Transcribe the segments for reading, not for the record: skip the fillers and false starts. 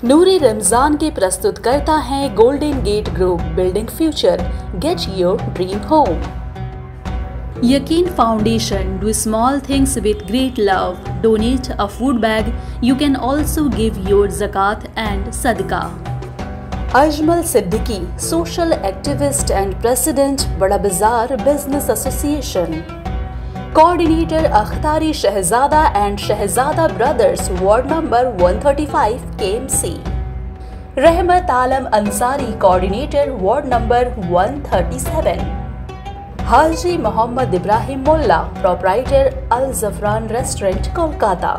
नूरे रमजान के प्रस्तुत करता है golden gate group, building future, get your dream home. Yaqeen Foundation, do small things with great love. Donate a food bag. You can also give your zakat and sadaqah. Ajmal Siddiqui, social activist and president, Bada Bazaar Business Association. Coordinator Akhtari Shahzada and Shahzada Brothers, Ward number 135, KMC. Rahmat Alam Ansari, Coordinator, Ward number 137. Haji Mohammad Ibrahim Molla, proprietor Al Zafran restaurant, Kolkata.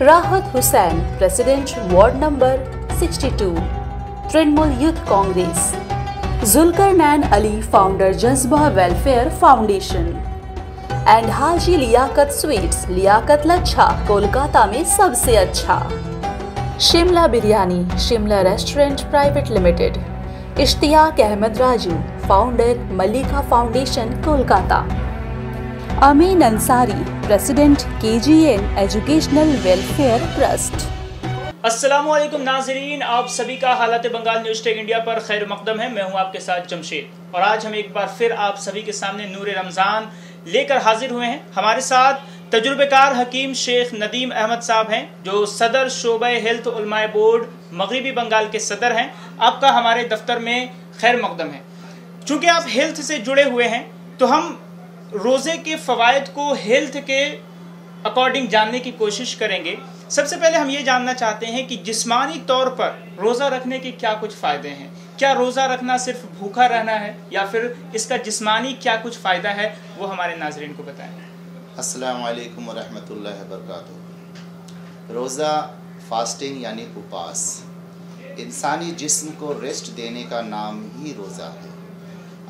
Rahat Hussain, president, ward number 62, Trinamool youth Congress. Zulqarnain Ali, founder Jazba welfare foundation. And Haji Liaqat sweets, Liaqat Lachha, Kolkata में सबसे अच्छा। Shimla biryani, Shimla restaurant private limited. Ishtiaq Ahmed Raju, founder, Mallika foundation, Kolkata. Amin Ansari, president, KGN educational welfare trust. अस्सलामुअलैकुम नाजरीन, आप सभी का हालात Bengal news take India पर खैर मकदम है। मैं हूं आपके साथ जमशेद और आज हम एक बार फिर आप सभी के सामने नूरे रमज़ान लेकर हाजिर हुए हैं। हमारे साथ तजुर्बेकार हकीम शेख नदीम अहमद साहब हैं, जो सदर शोबे हेल्थ उलमाए बोर्ड मगरिबी बंगाल के सदर हैं। आपका हमारे दफ्तर में खैर मकदम है। चूँकि आप हेल्थ से जुड़े हुए हैं तो हम रोज़े के फ़वाइद को हेल्थ के अकॉर्डिंग जानने की कोशिश करेंगे। सबसे पहले हम ये जानना चाहते हैं कि जिस्मानी तौर पर रोज़ा रखने के क्या कुछ फ़ायदे हैं। क्या रोज़ा रखना सिर्फ भूखा रहना है या फिर इसका जिस्मानी क्या कुछ फ़ायदा है, वो हमारे नाज़रीन को बताएं। अस्सलामु अलैकुम व रहमतुल्लाहि व बरकातुहू। रोज़ा, फास्टिंग यानी उपवास, इंसानी जिस्म को रेस्ट देने का नाम ही रोज़ा है।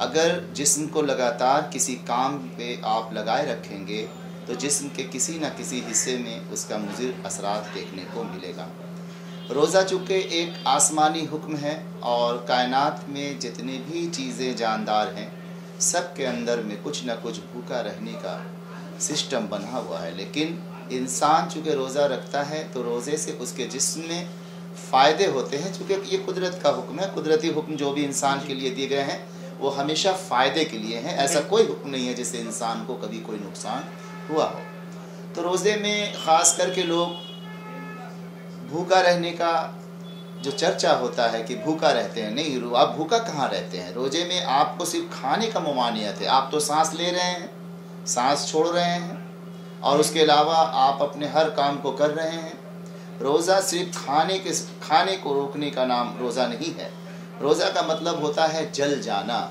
अगर जिस्म को लगातार किसी काम पे आप लगाए रखेंगे तो जिस्म के किसी न किसी हिस्से में उसका मुज़िर असरात देखने को मिलेगा। रोज़ा चूँकि एक आसमानी हुक्म है और कायनात में जितनी भी चीज़ें जानदार हैं सब के अंदर में कुछ न कुछ भूखा रहने का सिस्टम बना हुआ है, लेकिन इंसान चूँकि रोज़ा रखता है तो रोज़े से उसके जिस्म में फ़ायदे होते हैं। चूँकि ये कुदरत का हुक्म है, कुदरती हुक्म जो भी इंसान के लिए दिए गए हैं वो हमेशा फ़ायदे के लिए हैं। ऐसा कोई हुक्म नहीं है जिससे इंसान को कभी कोई नुकसान हुआ हो। तो रोज़े में ख़ास करके लोग भूखा रहने का जो चर्चा होता है कि भूखा रहते हैं, नहीं, आप भूखा कहाँ रहते हैं। रोज़े में आपको सिर्फ खाने का ममानियत है। आप तो सांस ले रहे हैं, सांस छोड़ रहे हैं और उसके अलावा आप अपने हर काम को कर रहे हैं। रोज़ा सिर्फ खाने को रोकने का नाम रोज़ा नहीं है। रोज़ा का मतलब होता है जल जाना।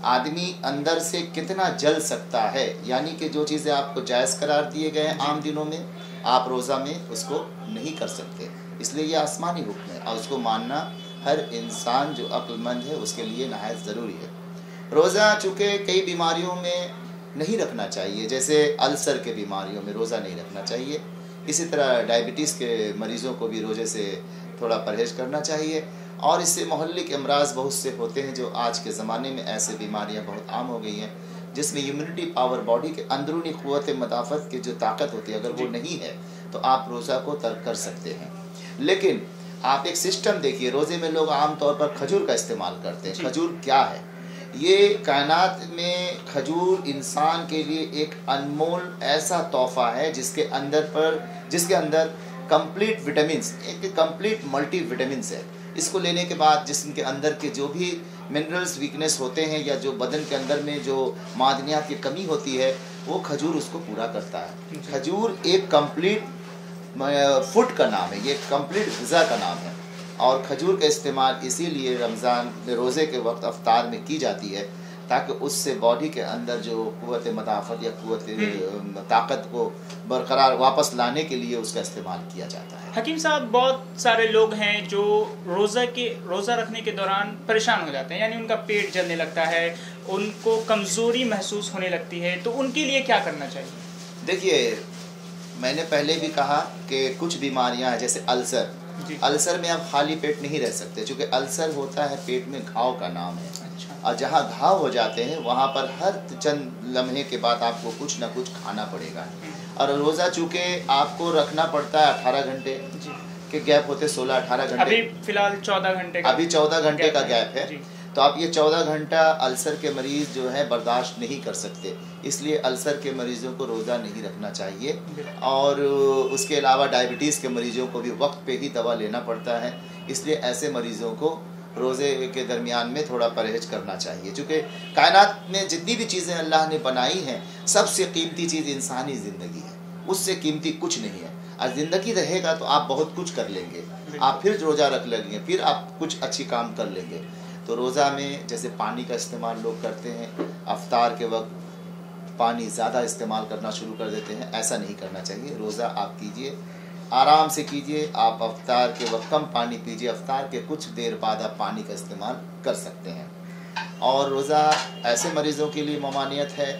आदमी अंदर से कितना जल सकता है, यानी कि जो चीज़ें आपको जायज़ करार दिए गए हैं आम दिनों में, आप रोज़ा में उसको नहीं कर सकते। इसलिए ये आसमानी हुक्म है और उसको मानना हर इंसान जो अक्लमंद है उसके लिए नहायत ज़रूरी है। रोज़ा चूँकि कई बीमारियों में नहीं रखना चाहिए, जैसे अल्सर के बीमारियों में रोज़ा नहीं रखना चाहिए। इसी तरह डायबिटीज़ के मरीज़ों को भी रोज़े से थोड़ा परहेज़ करना चाहिए। और इससे मोहल्लिक अमराज बहुत से होते हैं जो आज के ज़माने में ऐसे बीमारियां बहुत आम हो गई हैं, जिसमें इम्यूनिटी पावर, बॉडी के अंदरूनी क़ुव्वत मदाफ़त की जो ताकत होती है, अगर वो नहीं है तो आप रोज़ा को तर्क कर सकते हैं। लेकिन आप एक सिस्टम देखिए, रोज़े में लोग आम तौर पर खजूर का इस्तेमाल करते हैं। खजूर क्या है? ये कायनात में खजूर इंसान के लिए एक अनमोल ऐसा तोहफ़ा है जिसके अंदर कंप्लीट विटामिन्स, एक कंप्लीट मल्टी विटामिन्स है। इसको लेने के बाद जिस्म के अंदर के जो भी मिनरल्स वीकनेस होते हैं या जो बदन के अंदर में जो मादनियात की कमी होती है वो खजूर उसको पूरा करता है। खजूर एक कंप्लीट फूड का नाम है, ये कंप्लीट ग़िज़ा का नाम है। और खजूर का इस्तेमाल इसीलिए रमज़ान रोज़े के वक्त अफ्तार में की जाती है ताकि उससे बॉडी के अंदर जो क़ुव्वत मदाफ़त या क़ुव्वत ताकत को बरकरार वापस लाने के लिए उसका इस्तेमाल किया जाता है। हकीम साहब, बहुत सारे लोग हैं जो रोज़ा रखने के दौरान परेशान हो जाते हैं, यानी उनका पेट जलने लगता है, उनको कमज़ोरी महसूस होने लगती है, तो उनके लिए क्या करना चाहिए? देखिए, मैंने पहले भी कहा कि कुछ बीमारियां हैं जैसे अल्सर में आप खाली पेट नहीं रह सकते, क्योंकि अल्सर होता है पेट में घाव का नाम है। और जहाँ घाव हो जाते हैं वहाँ पर हर चंद लम्हे के बाद आपको कुछ ना कुछ खाना पड़ेगा। और रोज़ा चूँकि आपको रखना पड़ता है 18 घंटे, के गैप होते 16-18 घंटे। अभी फिलहाल 14 घंटे अभी 14 घंटे का गैप है। तो आप ये 14 घंटा अल्सर के मरीज जो है बर्दाश्त नहीं कर सकते, इसलिए अल्सर के मरीजों को रोज़ा नहीं रखना चाहिए। और उसके अलावा डायबिटीज़ के मरीजों को भी वक्त पे ही दवा लेना पड़ता है, इसलिए ऐसे मरीजों को रोज़े के दरमियान में थोड़ा परहेज करना चाहिए। क्योंकि कायनात में जितनी भी चीज़ें अल्लाह ने बनाई हैं, सबसे कीमती चीज़ इंसानी ज़िंदगी है, उससे कीमती कुछ नहीं है। और ज़िंदगी रहेगा तो आप बहुत कुछ कर लेंगे, आप फिर रोज़ा रख लेंगे, फिर आप कुछ अच्छी काम कर लेंगे। तो रोज़ा में जैसे पानी का इस्तेमाल लोग करते हैं, अफ्तार के वक्त पानी ज़्यादा इस्तेमाल करना शुरू कर देते हैं, ऐसा नहीं करना चाहिए। रोज़ा आप कीजिए, आराम से कीजिए, आप अफ्तार के वक्त कम पानी पीजिए, अफ्तार के कुछ देर बाद आप पानी का इस्तेमाल कर सकते हैं। और रोज़ा ऐसे मरीज़ों के लिए ममानियत है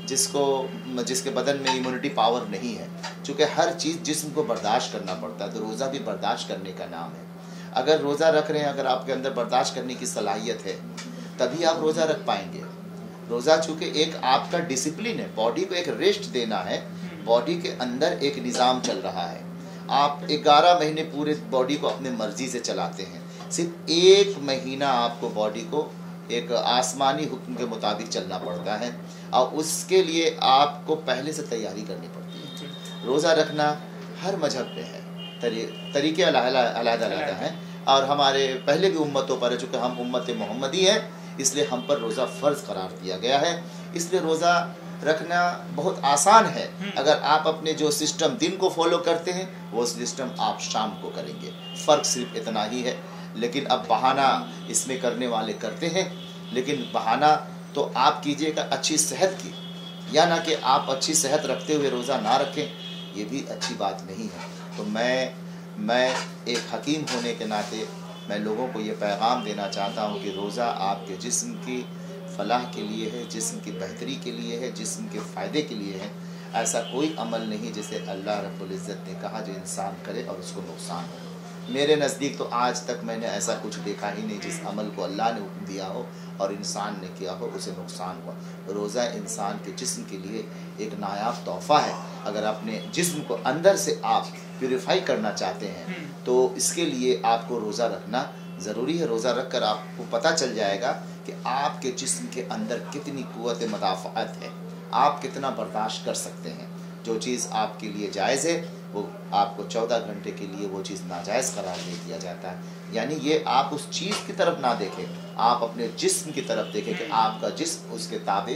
जिसके बदन में इम्यूनिटी पावर नहीं है, चूँकि हर चीज़ जिस्म को बर्दाश्त करना पड़ता है, तो रोज़ा भी बर्दाश्त करने का नाम है। अगर रोज़ा रख रहे हैं, अगर आपके अंदर बर्दाश्त करने की सलाहियत है, तभी आप रोज़ा रख पाएंगे। रोज़ा चूँकि एक आपका डिसिप्लिन है, बॉडी को एक रेस्ट देना है, बॉडी के अंदर एक निज़ाम चल रहा है। आप 11 महीने पूरे बॉडी को अपने मर्जी से चलाते हैं, सिर्फ 1 महीना आपको बॉडी को एक आसमानी हुक्म के मुताबिक चलना पड़ता है, और उसके लिए आपको पहले से तैयारी करनी पड़ती है। रोज़ा रखना हर मजहब में है, तरीके अलग-अलग हैं, और हमारे पहले भी उम्मतों पर है, चूँकि हम उम्मत मोहम्मदी हैं, इसलिए हम पर रोज़ा फ़र्ज़ करार दिया गया है। इसलिए रोज़ा रखना बहुत आसान है। अगर आप अपने जो सिस्टम दिन को फॉलो करते हैं, वो सिस्टम आप शाम को करेंगे, फ़र्क सिर्फ इतना ही है। लेकिन अब बहाना इसमें करने वाले करते हैं, लेकिन बहाना तो आप कीजिएगा अच्छी सेहत की, या ना कि आप अच्छी सेहत रखते हुए रोज़ा ना रखें, ये भी अच्छी बात नहीं है। तो मैं एक हकीम होने के नाते मैं लोगों को ये पैगाम देना चाहता हूँ कि रोज़ा आपके जिस्म की फलाह के लिए है, जिस्म की बेहतरी के लिए है, जिस्म के फ़ायदे के लिए है। ऐसा कोई अमल नहीं जिसे अल्लाह रब्बुल इज़्ज़त ने कहा जो इंसान करे और उसको नुकसान हो। मेरे नज़दीक तो आज तक मैंने ऐसा कुछ देखा ही नहीं जिस अमल को अल्लाह ने हुक्म दिया हो और इंसान ने किया हो उसे नुकसान हुआ। रोज़ा इंसान के जिस्म के लिए एक नायाब तोहफ़ा है। अगर अपने जिस्म को अंदर से आप प्यूरिफाई करना चाहते हैं, तो इसके लिए आपको रोज़ा रखना ज़रूरी है। रोज़ा रख कर आपको पता चल जाएगा कि आपके जिस्म के अंदर कितनी क़ुव्वत मदाफ़अत है, आप कितना बर्दाश्त कर सकते हैं। जो चीज़ आपके लिए जायज़ है, वो आपको 14 घंटे के लिए वो चीज़ नाजायज़ करार दे दिया जाता है। यानी ये आप उस चीज़ की तरफ ना देखें, आप अपने जिस्म की तरफ देखें कि आपका जिस्म उसके ताबे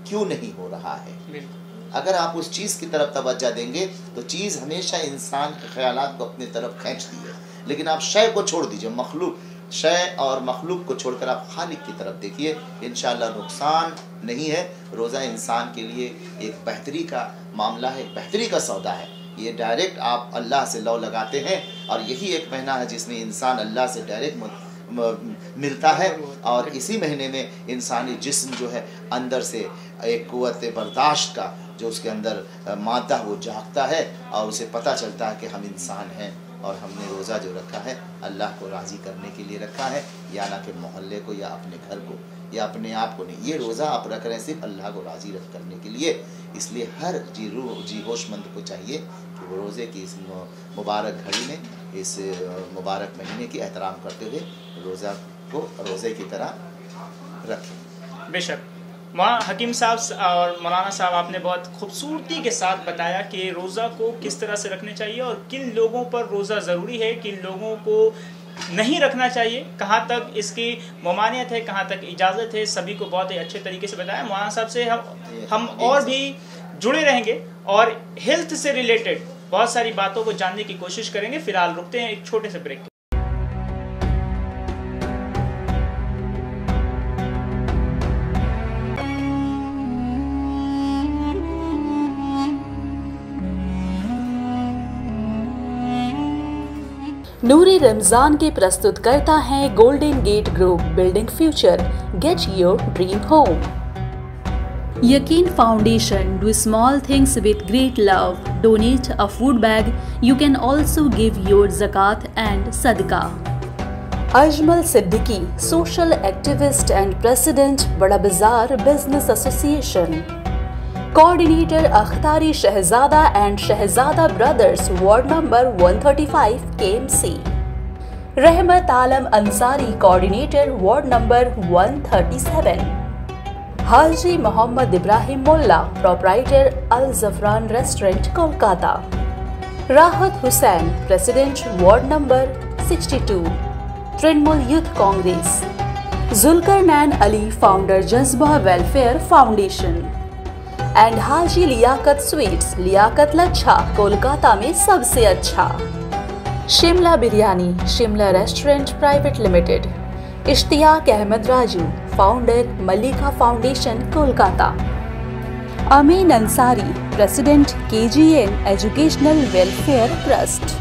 क्यों नहीं हो रहा है। अगर आप उस चीज़ की तरफ तवज्जो देंगे तो चीज़ हमेशा इंसान के ख्यालात को अपनी तरफ खींचती है। लेकिन आप शय को छोड़ दीजिए, मखलूक शय और मखलूक को छोड़कर आप खालिक की तरफ देखिए, इंशाअल्लाह नुकसान नहीं है। रोज़ा इंसान के लिए एक बेहतरी का मामला है, एक बेहतरी का सौदा है। ये डायरेक्ट आप अल्लाह से लौ लगाते हैं, और यही एक महीना है जिसमें इंसान अल्लाह से डायरेक्ट मिलता है। और इसी महीने में इंसानी जिस्म जो है अंदर से एक क़ुव्वत बर्दाश्त का जो उसके अंदर मादा वो जागता है, और उसे पता चलता है कि हम इंसान हैं और हमने रोज़ा जो रखा है अल्लाह को राज़ी करने के लिए रखा है, या ना कि मोहल्ले को या अपने घर को या अपने आप को नहीं। ये रोज़ा आप रख रहे हैं सिर्फ अल्लाह को राज़ी रख करने के लिए। इसलिए हर जी होशमंद को चाहिए कि वो रोज़े की इस मुबारक घड़ी में, इस मुबारक महीने की एहतराम करते हुए रोज़ा को रोज़े की तरह रखें। बेशक वहाँ हकीम साहब और मौलाना साहब, आपने बहुत खूबसूरती के साथ बताया कि रोज़ा को किस तरह से रखने चाहिए और किन लोगों पर रोज़ा ज़रूरी है, किन लोगों को नहीं रखना चाहिए, कहाँ तक इसकी ममानियत है, कहाँ तक इजाज़त है, सभी को बहुत ही अच्छे तरीके से बताया। मौलाना साहब से हम और भी जुड़े रहेंगे और हेल्थ से रिलेटेड बहुत सारी बातों को जानने की कोशिश करेंगे। फिलहाल रुकते हैं एक छोटे से ब्रेक। नूरे रमजान के प्रस्तुत करता है golden gate group, building future, get your dream home. Yaqeen Foundation, do small things with great love. Donate a food bag. You can also give your zakat and sadaqah. Ajmal Siddiqui, social activist and president, Bada Bazaar Business Association. Coordinator Akhtari Shahzada and Shahzada Brothers, Ward number 135, KMC. Rahmat Alam Ansari, Coordinator, Ward number 137. Haji Muhammad Ibrahim Mullah, Proprietor Al Zafran Restaurant, Kolkata. Rahat Hussain, President, Ward number 62, Trinamool Youth Congress. Zulkarnain Ali, Founder, Jazba Welfare Foundation. And Haji Liaqat sweets, Liaqat Lachha, Kolkata में सबसे अच्छा। Shimla biryani, Shimla restaurant private limited. Ishtiaq Ahmed Raju, founder, Mallika foundation, Kolkata. Amin Ansari, president, KGN educational welfare trust.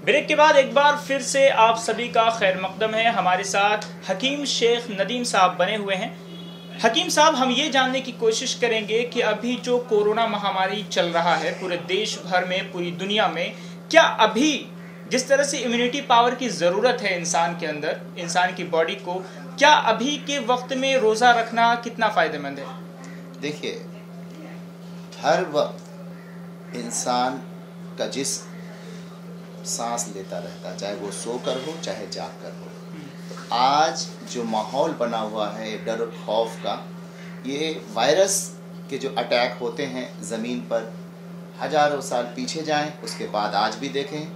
Break के बाद एक बार फिर से आप सभी का खैर मकदम है। हमारे साथ हकीम शेख नदीम साहब बने हुए हैं। हकीम साहब, हम ये जानने की कोशिश करेंगे कि अभी जो कोरोना महामारी चल रहा है पूरे देश भर में, पूरी दुनिया में, क्या अभी जिस तरह से इम्यूनिटी पावर की ज़रूरत है इंसान के अंदर, इंसान की बॉडी को, क्या अभी के वक्त में रोज़ा रखना कितना फ़ायदेमंद है? देखिए, हर वक्त इंसान का जिस्म सांस लेता रहता है, चाहे वो सोकर हो चाहे जाग कर हो। आज जो माहौल बना हुआ है डर और खौफ का, ये वायरस के जो अटैक होते हैं ज़मीन पर, हज़ारों साल पीछे जाएं उसके बाद आज भी देखें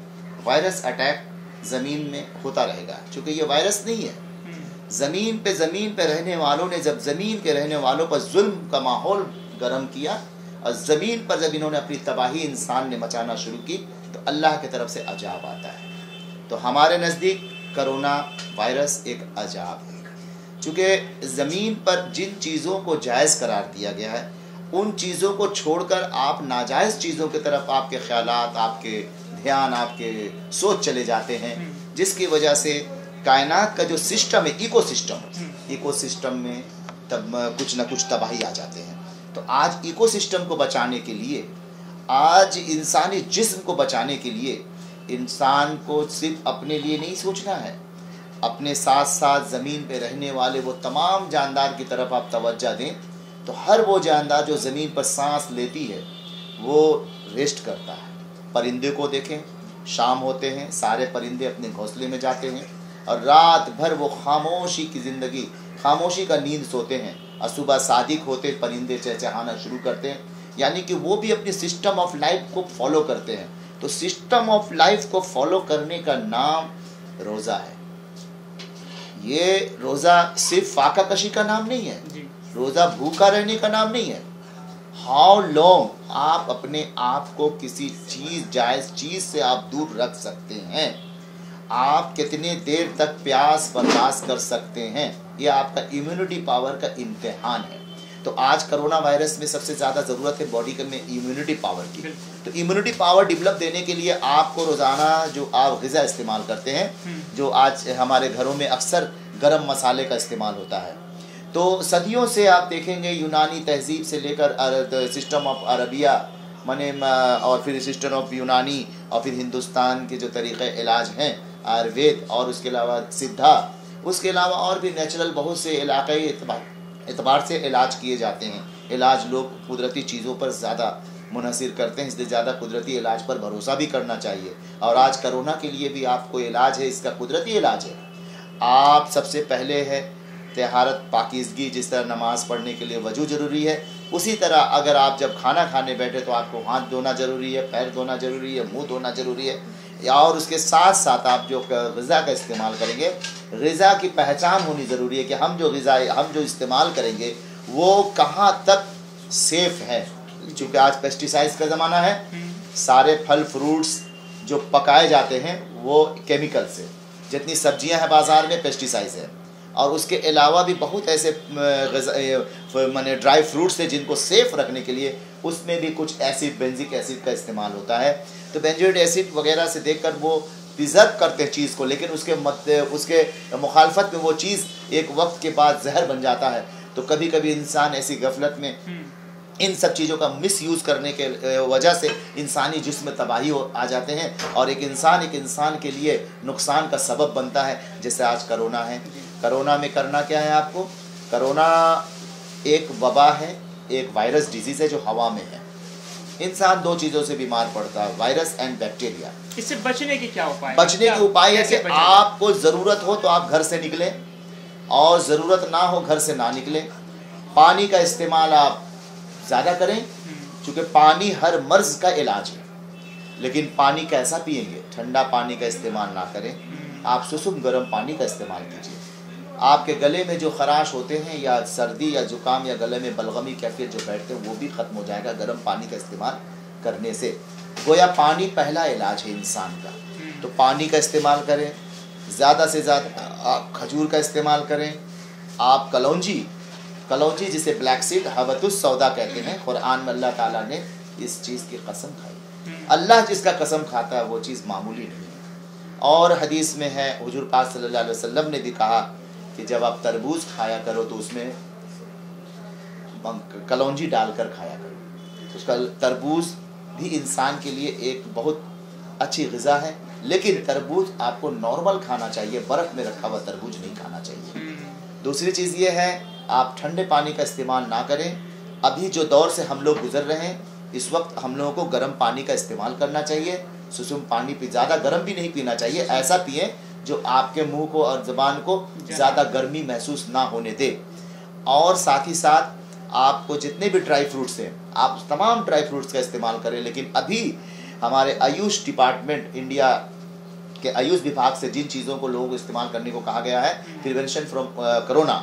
वायरस अटैक ज़मीन में होता रहेगा। क्योंकि ये वायरस नहीं है, ज़मीन पे रहने वालों ने जब ज़मीन के रहने वालों पर जुल्म का माहौल गर्म किया और ज़मीन पर जब इन्होंने अपनी तबाही इंसान ने मचाना शुरू की तो अल्लाह की तरफ से अजाब आता है। तो हमारे नज़दीक कोरोना वायरस एक अजाब है। चूँकि ज़मीन पर जिन चीज़ों को जायज़ करार दिया गया है, उन चीज़ों को छोड़कर आप नाजायज़ चीज़ों की तरफ आपके ख़यालात, आपके ध्यान, आपके सोच चले जाते हैं, जिसकी वजह से कायनात का जो सिस्टम है, इकोसिस्टम में तब कुछ ना कुछ तबाही आ जाते हैं। तो आज इकोसिस्टम को बचाने के लिए, आज इंसानी जिस्म को बचाने के लिए इंसान को सिर्फ अपने लिए नहीं सोचना है, अपने साथ साथ ज़मीन पे रहने वाले वो तमाम जानदार की तरफ आप तवज्जो दें। तो हर वो जानदार जो ज़मीन पर सांस लेती है वो रेस्ट करता है। परिंदे को देखें, शाम होते हैं सारे परिंदे अपने घोंसले में जाते हैं और रात भर वो खामोशी की ज़िंदगी, खामोशी का नींद सोते हैं और सुबह सादिक होते परिंदे चहचहाना शुरू करते हैं, यानी कि वो भी अपनी सिस्टम ऑफ लाइफ को फॉलो करते हैं। तो सिस्टम ऑफ लाइफ को फॉलो करने का नाम रोज़ा है। ये रोज़ा सिर्फ फाका कशी का नाम नहीं है, रोज़ा भूखा रहने का नाम नहीं है। हाउ लॉन्ग आप अपने आप को किसी चीज़, जायज़ चीज़ से आप दूर रख सकते हैं, आप कितने देर तक प्यास बर्दाश्त कर सकते हैं, ये आपका इम्यूनिटी पावर का इम्तिहान है। तो आज कोरोना वायरस में सबसे ज़्यादा ज़रूरत है बॉडी में इम्यूनिटी पावर की। तो इम्यूनिटी पावर डेवलप देने के लिए आपको रोज़ाना जो आप ग़िज़ा इस्तेमाल करते हैं, जो आज हमारे घरों में अक्सर गरम मसाले का इस्तेमाल होता है, तो सदियों से आप देखेंगे यूनानी तहजीब से लेकर सिस्टम ऑफ अरबिया मने और फिर सिस्टम ऑफ यूनानी और फिर हिंदुस्तान के जो तरीक़े इलाज हैं, आयुर्वेद और उसके अलावा सिद्धा, उसके अलावा और भी नेचुरल बहुत से इलाक़ाई एतबार से इलाज किए जाते हैं। इलाज लोग कुदरती चीज़ों पर ज़्यादा मुनहसिर करते हैं, इसलिए ज़्यादा कुदरती इलाज पर भरोसा भी करना चाहिए। और आज कोरोना के लिए भी आपको इलाज है, इसका कुदरती इलाज है। आप सबसे पहले है तहारत, पाकीज़गी, जिस तरह नमाज़ पढ़ने के लिए वजू ज़रूरी है, उसी तरह अगर आप जब खाना खाने बैठे तो आपको हाथ धोना ज़रूरी है, पैर धोना ज़रूरी है, मुंह धोना ज़रूरी है। और उसके साथ साथ आप जो ग़िज़ा का इस्तेमाल करेंगे, ग़िज़ा की पहचान होनी ज़रूरी है कि हम जो इस्तेमाल करेंगे वो कहाँ तक सेफ़ है। चूँकि आज पेस्टिसाइड्स का ज़माना है, सारे फल फ्रूट्स जो पकाए जाते हैं वो केमिकल से, जितनी सब्जियां हैं बाज़ार में पेस्टिसाइड्स है, और उसके अलावा भी बहुत ऐसे माने ड्राई फ्रूट्स हैं जिनको सेफ़ रखने के लिए उसमें भी कुछ एसिड, बेंजिक एसिड का इस्तेमाल होता है। तो बेंजोइक एसिड वगैरह से देखकर वो प्रिजर्व करते हैं चीज़ को, लेकिन उसके मुखालफत में वो चीज़ एक वक्त के बाद जहर बन जाता है। तो कभी कभी इंसान ऐसी गफलत में इन सब चीज़ों का मिसयूज़ करने के वजह से इंसानी जिस्म में तबाही आ जाते हैं और एक इंसान के लिए नुकसान का सबब बनता है। जैसे आज कोरोना है, कोरोना में करना क्या है आपको? कोरोना एक वबा है, एक वायरस डिजीज है जो हवा में है। इंसान 2 चीज़ों से बीमार पड़ता है, वायरस एंड बैक्टीरिया। इससे बचने के क्या उपाय? बचने के उपाय है कि आपको ज़रूरत हो तो आप घर से निकले और ज़रूरत ना हो घर से ना निकले। पानी का इस्तेमाल आप ज़्यादा करें, क्योंकि पानी हर मर्ज का इलाज है। लेकिन पानी कैसा पिएंगे? ठंडा पानी का इस्तेमाल ना करें, आप सुसुम गर्म पानी का इस्तेमाल कीजिए। आपके गले में जो खराश होते हैं या सर्दी या जुकाम या गले में बलगमी कैफियत जो बैठते हैं वो भी ख़त्म हो जाएगा गर्म पानी का इस्तेमाल करने से। गोया पानी पहला इलाज है इंसान का, तो पानी का इस्तेमाल करें। ज़्यादा से ज़्यादा आप खजूर का इस्तेमाल करें। आप कलौंजी जिसे ब्लैक सीड हबतुस सौदा कहते हैं, कुरान में अल्लाह ताला ने इस चीज़ की कसम खाई। अल्लाह जिसका कसम खाता है वो चीज़ मामूली नहीं है। और हदीस में है, हुजूर पाक सल्लल्लाहु अलैहि वसल्लम ने भी कहा कि जब आप तरबूज खाया करो तो उसमें कलौंजी डालकर खाया करो। उसका तरबूज भी इंसान के लिए एक बहुत अच्छी ग़िज़ा है, लेकिन तरबूज आपको नॉर्मल खाना चाहिए, बर्फ़ में रखा हुआ तरबूज नहीं खाना चाहिए। दूसरी चीज़ ये है, आप ठंडे पानी का इस्तेमाल ना करें। अभी जो दौर से हम लोग गुजर रहे हैं, इस वक्त हम लोगों को गर्म पानी का इस्तेमाल करना चाहिए। सुसुम पानी पी, ज़्यादा गर्म भी नहीं पीना चाहिए। ऐसा पिए जो आपके मुंह को और ज़बान को ज़्यादा गर्मी महसूस ना होने दे। और साथ ही साथ आपको जितने भी ड्राई फ्रूट्स हैं, आप तमाम ड्राई फ्रूट्स का इस्तेमाल करें। लेकिन अभी हमारे आयुष डिपार्टमेंट, इंडिया के आयुष विभाग से जिन चीज़ों को लोगों को इस्तेमाल करने को कहा गया है, प्रिवेंशन फ्रॉम कोरोना,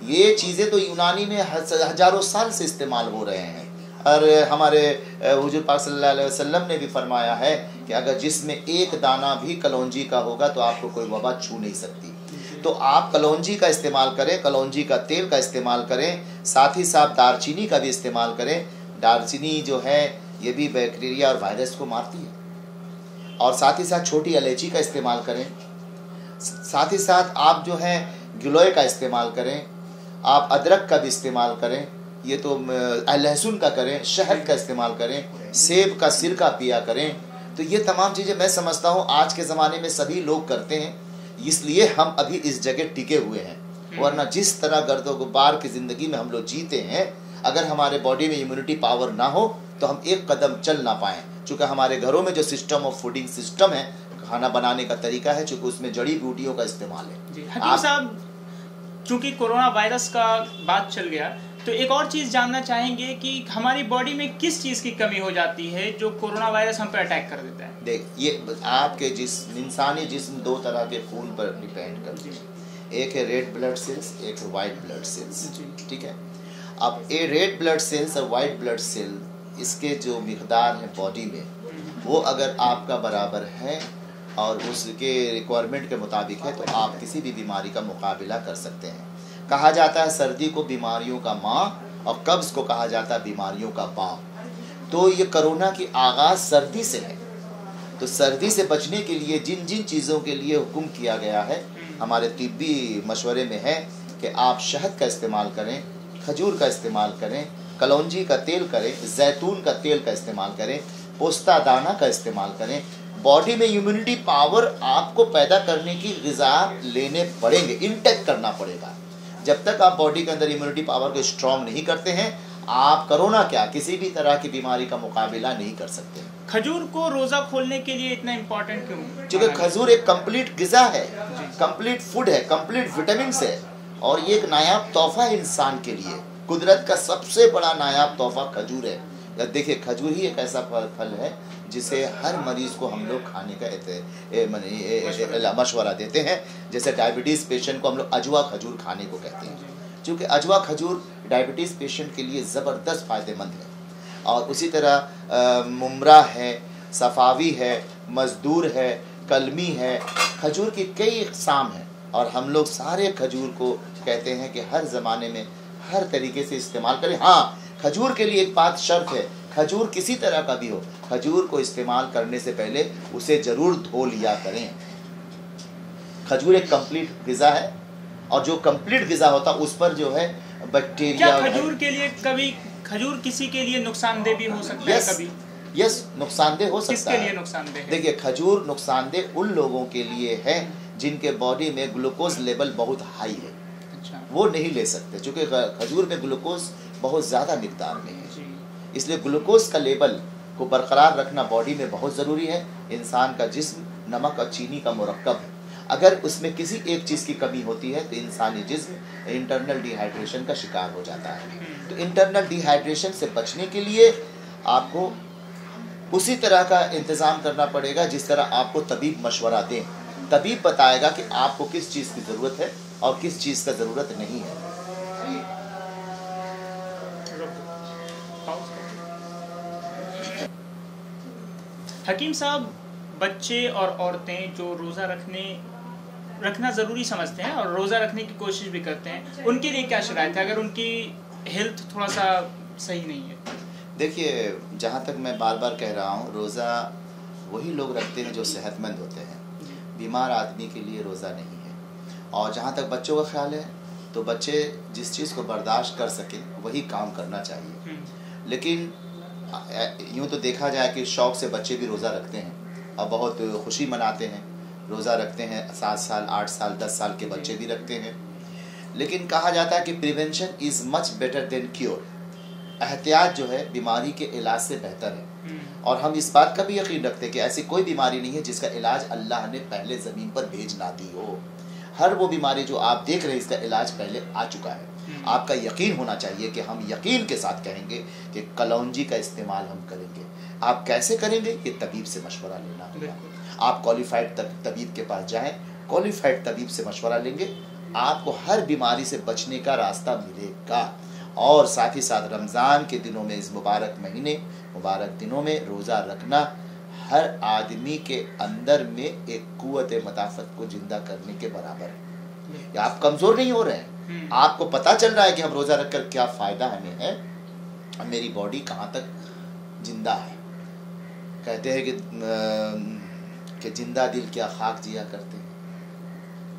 ये चीज़ें तो यूनानी में हज़ारों साल से इस्तेमाल हो रहे हैं। और हमारे हुजूर पाक सल्लल्लाहु अलैहि वसल्लम ने भी फरमाया है कि अगर जिसमें एक दाना भी कलौंजी का होगा तो आपको कोई वबा छू नहीं सकती। तो आप कलौंजी का इस्तेमाल करें, कलौंजी का तेल का इस्तेमाल करें, साथ ही साथ दालचीनी का भी इस्तेमाल करें। दालचीनी जो है ये भी बैक्टीरिया और वायरस को मारती है। और साथ ही साथ छोटी इलायची का इस्तेमाल करें। साथ ही साथ आप जो है गिलोय का इस्तेमाल करें, आप अदरक का भी इस्तेमाल करें, ये तो लहसुन का करें, शहद का इस्तेमाल करें, सेब का सिरका पिया करें। तो ये तमाम चीज़ें मैं समझता हूँ आज के ज़माने में सभी लोग करते हैं, इसलिए हम अभी इस जगह टिके हुए हैं। वरना जिस तरह गर्दो गुबार की ज़िंदगी में हम लोग जीते हैं, अगर हमारे बॉडी में इम्यूनिटी पावर ना हो तो हम एक कदम चल ना पाएँ। चूँकि हमारे घरों में जो सिस्टम ऑफ फूडिंग सिस्टम है, खाना बनाने का तरीका है, चूँकि उसमें जड़ी बूटियों का इस्तेमाल है। हकीम साहब, चूँकि कोरोना वायरस का बात चल गया, तो एक और चीज़ जानना चाहेंगे कि हमारी बॉडी में किस चीज़ की कमी हो जाती है जो कोरोना वायरस हम पर अटैक कर देता है? देख, ये आपके इंसानी जिस्म 2 तरह के खून पर डिपेंड करती है। एक है रेड ब्लड सेल्स, एक है वाइट ब्लड सेल्स। ठीक है। अब ये रेड ब्लड सेल्स और वाइट ब्लड सेल, इसके जो मिकदार है बॉडी में, वो अगर आपका बराबर है और उसके रिक्वायरमेंट के मुताबिक है तो आप किसी भी बीमारी का मुकाबला कर सकते हैं। कहा जाता है सर्दी को बीमारियों का माँ और कब्ज़ को कहा जाता है बीमारियों का बाप। तो ये कोरोना की आगाज़ सर्दी से है। तो सर्दी से बचने के लिए जिन जिन चीज़ों के लिए हुक्म किया गया है, हमारे तिब्बी मशवरे में है कि आप शहद का इस्तेमाल करें, खजूर का इस्तेमाल करें, कलौंजी का तेल करें, जैतून का तेल का इस्तेमाल करें, पोस्ता दाना का इस्तेमाल करें। बॉडी में इम्यूनिटी पावर आपको पैदा करने की ग़िज़ा लेने पड़ेंगे, इंटेक करना पड़ेगा। जब तक आप बॉडी के अंदर इम्यूनिटी पावर को स्ट्रॉन्ग नहीं करते हैं, आप कोरोना क्या किसी भी तरह की बीमारी का मुकाबला नहीं कर सकते। खजूर को रोज़ा खोलने के लिए इतना इम्पोर्टेंट क्यों? क्योंकि खजूर एक कंप्लीट ग़िज़ा है, कंप्लीट फूड है, कंप्लीट विटामिन है, और ये एक नायाब तोहफा है इंसान के लिए। कुदरत का सबसे बड़ा नायाब तोहफा खजूर है। देखिए, खजूर ही एक ऐसा फल है जिसे हर मरीज़ को हम लोग खाने का मशवरा देते हैं। जैसे डायबिटीज़ पेशेंट को हम लोग अजवा खजूर खाने को कहते हैं, क्योंकि अजवा खजूर डायबिटीज़ पेशेंट के लिए ज़बरदस्त फ़ायदेमंद है। और उसी तरह मुमरा है, सफ़ावी है, मज़दूर है, कलमी है, खजूर की कई इक़साम हैं। और हम लोग सारे खजूर को कहते हैं कि हर ज़माने में हर तरीके से इस्तेमाल करें। हाँ, खजूर के लिए एक बात शर्त है, खजूर किसी तरह का भी हो, खजूर को इस्तेमाल करने से पहले उसे ज़रूर धो लिया करें। खजूर एक कंप्लीट ग़िज़ा है, और जो कंप्लीट ग़िज़ा होता है उस पर जो है बैक्टीरिया। क्या खजूर के लिए कभी खजूर किसी के लिए नुकसानदेह भी हो सकता है? कभी यस, नुकसानदेह हो सकता है। किसके लिए नुकसानदेह है? देखिए, खजूर नुकसानदेह उन लोगों के लिए है जिनके बॉडी में ग्लूकोज लेवल बहुत हाई है। वो नहीं ले सकते, क्योंकि खजूर में ग्लूकोज बहुत ज़्यादा मिकदार में है। इसलिए ग्लूकोज का लेवल को बरकरार रखना बॉडी में बहुत ज़रूरी है। इंसान का जिस्म नमक और चीनी का मुरक्कब है, अगर उसमें किसी एक चीज़ की कमी होती है तो इंसानी जिस्म इंटरनल डिहाइड्रेशन का शिकार हो जाता है। तो इंटरनल डिहाइड्रेशन से बचने के लिए आपको उसी तरह का इंतज़ाम करना पड़ेगा जिस तरह आपको तबीब मशवरा दें। तबीब बताएगा कि आपको किस चीज़ की ज़रूरत है और किस चीज़ का ज़रूरत नहीं है। हकीम साहब, बच्चे और औरतें जो रोज़ा रखना ज़रूरी समझते हैं और रोज़ा रखने की कोशिश भी करते हैं, उनके लिए क्या शराइत है अगर उनकी हेल्थ थोड़ा सा सही नहीं है? देखिए, जहाँ तक मैं बार बार कह रहा हूँ, रोज़ा वही लोग रखते हैं जो सेहतमंद होते हैं। बीमार आदमी के लिए रोज़ा नहीं है। और जहाँ तक बच्चों का ख्याल है तो बच्चे जिस चीज़ को बर्दाश्त कर सकें वही काम करना चाहिए। लेकिन यूँ तो देखा जाए कि शौक़ से बच्चे भी रोज़ा रखते हैं और बहुत खुशी मनाते हैं, रोज़ा रखते हैं। 7 साल 8 साल 10 साल के बच्चे भी रखते हैं। लेकिन कहा जाता है कि prevention is much better than cure. एहतियात जो है बीमारी के इलाज से बेहतर है। और हम इस बात का भी यकीन रखते हैं कि ऐसी कोई बीमारी नहीं है जिसका इलाज अल्लाह ने पहले ज़मीन पर भेज ना दी हो। हर वो बीमारी जो आप देख रहे हैं इसका इलाज पहले आ चुका है। आपका यकीन होना चाहिए कि हम यकीन के साथ कहेंगे कि कलौंजी का इस्तेमाल हम करेंगे। आप कैसे करेंगे ये तबीब से मशवरा लेना होगा। आप क्वालिफाइड तबीब के पास जाएं, क्वालिफाइड तबीब से मशवरा लेंगे, आपको हर बीमारी से बचने का रास्ता मिलेगा। और साथ ही साथ रमज़ान के दिनों में, इस मुबारक महीने मुबारक दिनों में रोज़ा रखना हर आदमी के अंदर में एक कुव्वत मदाफ़त को जिंदा करने के बराबर है। या आप कमज़ोर नहीं हो रहे हैं, आपको पता चल रहा है कि हम रोज़ा रखकर क्या फ़ायदा हमें है, मेरी बॉडी कहाँ तक जिंदा है। कहते हैं कि जिंदा दिल क्या खाक जिया करते हैं,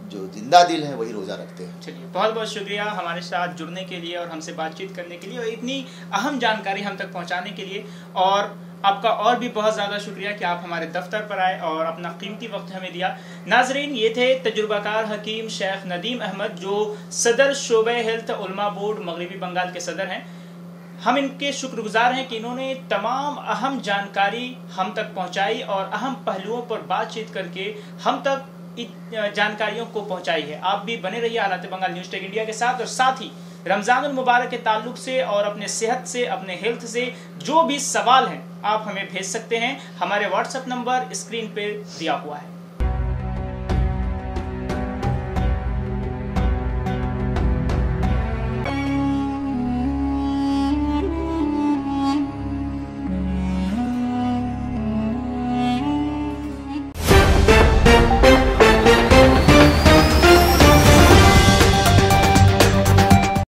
जो जिंदा दिल है वही रोज़ा रखते हैं। चलिए, बहुत बहुत शुक्रिया हमारे साथ जुड़ने के लिए और हमसे बातचीत करने के लिए और इतनी अहम जानकारी हम तक पहुंचाने के लिए। और आपका और भी बहुत ज़्यादा शुक्रिया कि आप हमारे दफ्तर पर आए और अपना कीमती वक्त हमें दिया। नाजरीन, ये थे तजुर्बाकार हकीम शेख नदीम अहमद, जो सदर शोबे हेल्थ उलमा बोर्ड मगरबी बंगाल के सदर हैं। हम इनके शुक्रगुजार हैं कि इन्होंने तमाम अहम जानकारी हम तक पहुंचाई और अहम पहलुओं पर बातचीत करके हम तक जानकारियों को पहुंचाई है। आप भी बने रहिए हालात बंगाल न्यूज़ टेक इंडिया के साथ। और साथ ही रमज़ानुल मुबारक के ताल्लुक से और अपने सेहत से, अपने हेल्थ से जो भी सवाल हैं आप हमें भेज सकते हैं। हमारे व्हाट्सएप नंबर स्क्रीन पे दिया हुआ है।